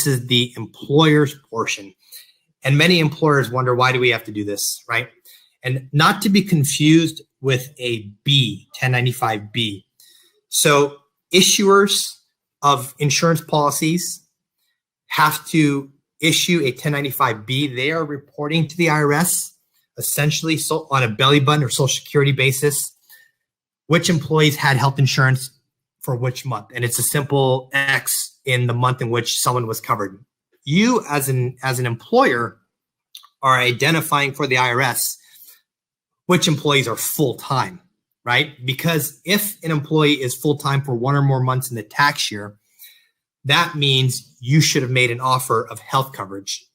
this is the employer's portion. And many employers wonder, why do we have to do this, right? And not to be confused with a B, 1095B. So issuers of insurance policies have to issue a 1095B. They are reporting to the IRS, essentially on a belly button or social security basis, which employees had health insurance for which month. And it's a simple X in the month in which someone was covered. You as an employer are identifying for the IRS which employees are full-time, right? Because if an employee is full-time for one or more months in the tax year, that means you should have made an offer of health coverage.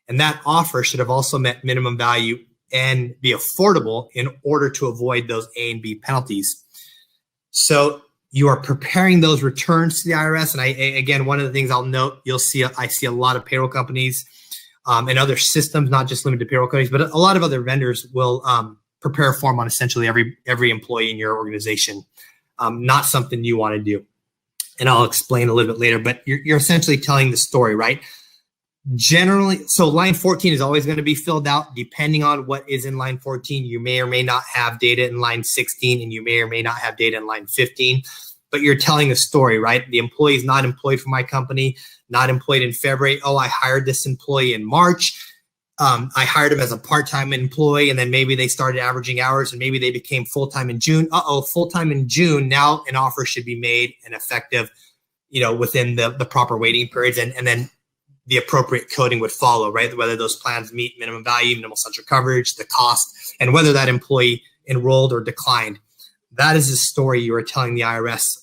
And that offer should have also met minimum value and be affordable in order to avoid those A and B penalties. So you are preparing those returns to the IRS. And again, one of the things I'll note, I see a lot of payroll companies and other systems, not just limited to payroll companies, but a lot of other vendors will prepare a form on essentially every employee in your organization. Not something you want to do. And I'll explain a little bit later, but you're essentially telling the story, right? Generally, so line 14 is always going to be filled out. Depending on what is in line 14, you may or may not have data in line 16, and you may or may not have data in line 15, but you're telling a story, right? The employee is not employed for my company, not employed in February. Oh, I hired this employee in March. I hired him as a part-time employee, and then maybe they started averaging hours, and maybe they became full-time in June. Full-time in June. Now an offer should be made and effective, within the proper waiting periods, and then the appropriate coding would follow, right? Whether those plans meet minimum value, minimal essential coverage, the cost, and whether that employee enrolled or declined. That is the story you are telling the IRS